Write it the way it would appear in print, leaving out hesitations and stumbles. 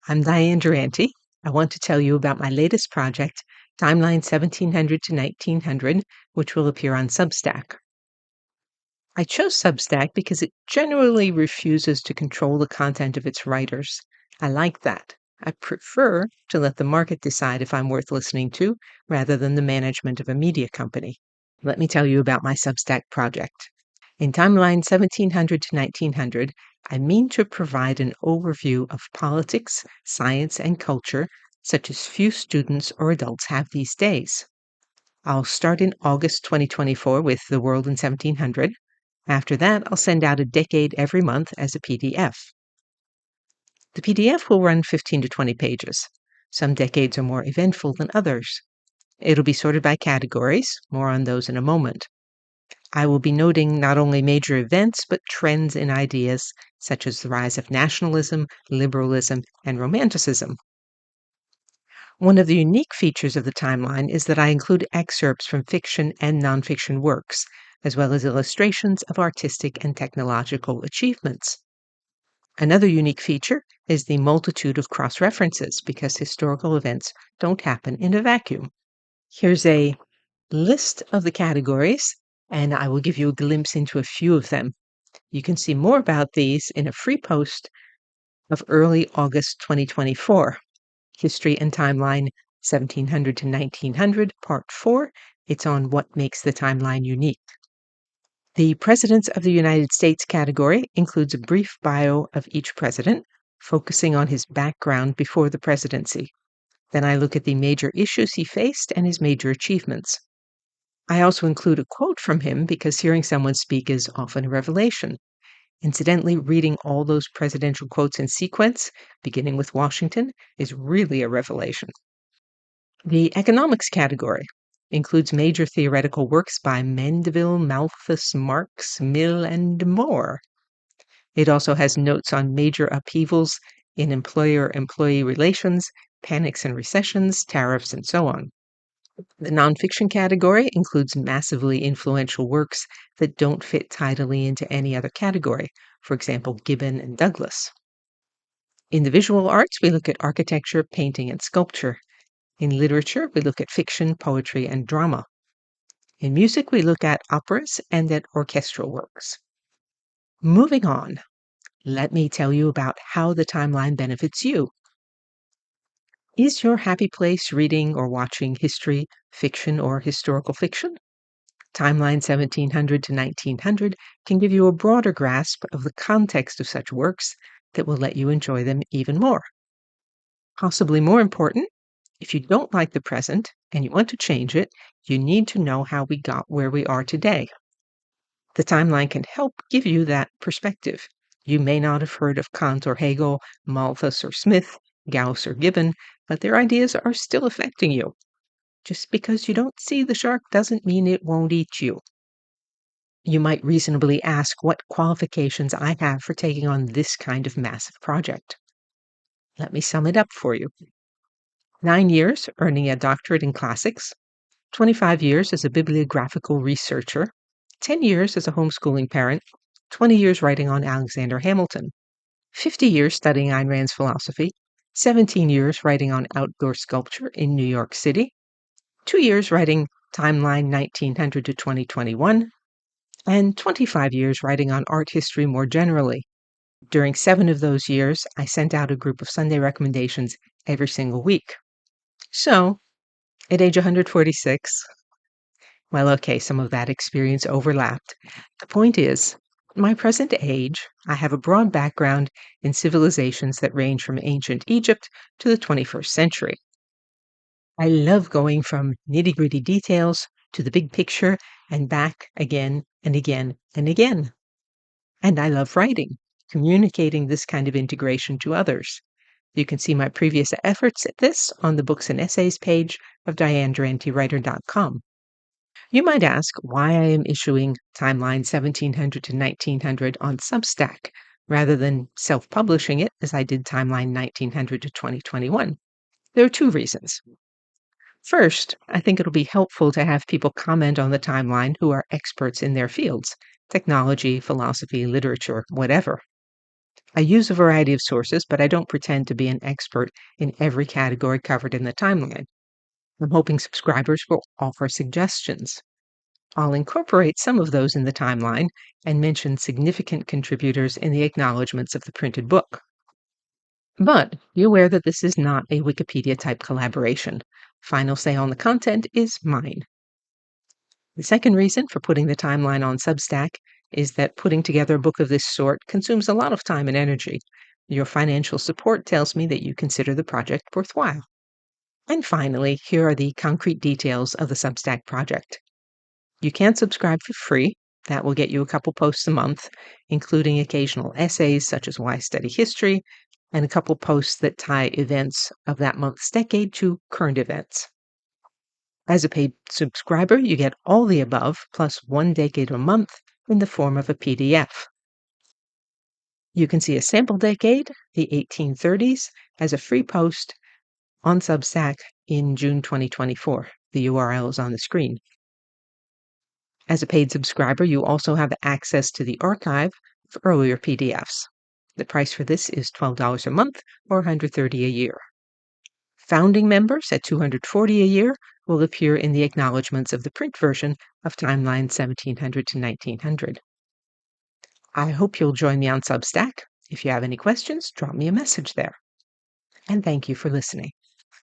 I'm Diane Durante. I want to tell you about my latest project, Timeline 1700 to 1900, which will appear on Substack. I chose Substack because it generally refuses to control the content of its writers. I like that. I prefer to let the market decide if I'm worth listening to rather than the management of a media company. Let me tell you about my Substack project. In Timeline 1700 to 1900, I mean to provide an overview of politics, science, and culture, such as few students or adults have these days. I'll start in August 2024 with The World in 1700. After that, I'll send out a decade every month as a PDF. The PDF will run 15 to 20 pages. Some decades are more eventful than others. It'll be sorted by categories, more on those in a moment. I will be noting not only major events, but trends in ideas such as the rise of nationalism, liberalism, and romanticism. One of the unique features of the timeline is that I include excerpts from fiction and nonfiction works, as well as illustrations of artistic and technological achievements. Another unique feature is the multitude of cross-references, because historical events don't happen in a vacuum. Here's a list of the categories, and I will give you a glimpse into a few of them. You can see more about these in a free post of early August 2024, History and Timeline 1700 to 1900, Part 4. It's on what makes the timeline unique. The Presidents of the United States category includes a brief bio of each president, focusing on his background before the presidency. Then I look at the major issues he faced and his major achievements. I also include a quote from him because hearing someone speak is often a revelation. Incidentally, reading all those presidential quotes in sequence, beginning with Washington, is really a revelation. The economics category includes major theoretical works by Mandeville, Malthus, Marx, Mill, and more. It also has notes on major upheavals in employer-employee relations, panics and recessions, tariffs, and so on. The nonfiction category includes massively influential works that don't fit tidily into any other category, for example, Gibbon and Douglas. In the visual arts, we look at architecture, painting, and sculpture. In literature, we look at fiction, poetry, and drama. In music, we look at operas and at orchestral works. Moving on, let me tell you about how the timeline benefits you. Is your happy place reading or watching history, fiction, or historical fiction? Timeline 1700 to 1900 can give you a broader grasp of the context of such works that will let you enjoy them even more. Possibly more important, if you don't like the present and you want to change it, you need to know how we got where we are today. The timeline can help give you that perspective. You may not have heard of Kant or Hegel, Malthus or Smith, Gauss or Gibbon, but their ideas are still affecting you. Just because you don't see the shark doesn't mean it won't eat you. You might reasonably ask what qualifications I have for taking on this kind of massive project. Let me sum it up for you. 9 years earning a doctorate in classics, 25 years as a bibliographical researcher, 10 years as a homeschooling parent, 20 years writing on Alexander Hamilton, 50 years studying Ayn Rand's philosophy, 17 years writing on outdoor sculpture in New York City, 2 years writing Timeline 1900 to 2021, and 25 years writing on art history more generally. During 7 of those years, I sent out a group of Sunday recommendations every single week. So, at age 146, well, okay, some of that experience overlapped. The point is, at my present age, I have a broad background in civilizations that range from ancient Egypt to the 21st century. I love going from nitty-gritty details to the big picture and back again and again and again. And I love writing, communicating this kind of integration to others. You can see my previous efforts at this on the Books and Essays page of DianeDuranteWriter.com. You might ask why I am issuing Timeline 1700 to 1900 on Substack rather than self-publishing it as I did Timeline 1900 to 2021. There are 2 reasons. First, I think it'll be helpful to have people comment on the timeline who are experts in their fields, technology, philosophy, literature, whatever. I use a variety of sources, but I don't pretend to be an expert in every category covered in the timeline. I'm hoping subscribers will offer suggestions. I'll incorporate some of those in the timeline and mention significant contributors in the acknowledgments of the printed book. But be aware that this is not a Wikipedia-type collaboration. Final say on the content is mine. The second reason for putting the timeline on Substack is that putting together a book of this sort consumes a lot of time and energy. Your financial support tells me that you consider the project worthwhile. And finally, here are the concrete details of the Substack project. You can subscribe for free. That will get you a couple posts a month, including occasional essays such as Why Study History, and a couple posts that tie events of that month's decade to current events. As a paid subscriber, you get all the above, plus one decade a month in the form of a PDF. You can see a sample decade, the 1830s, as a free post on Substack in June 2024. The URL is on the screen. As a paid subscriber, you also have access to the archive of earlier PDFs. The price for this is $12 a month or $130 a year. Founding members at $240 a year will appear in the acknowledgments of the print version of Timeline 1700 to 1900. I hope you'll join me on Substack. If you have any questions, drop me a message there. And thank you for listening.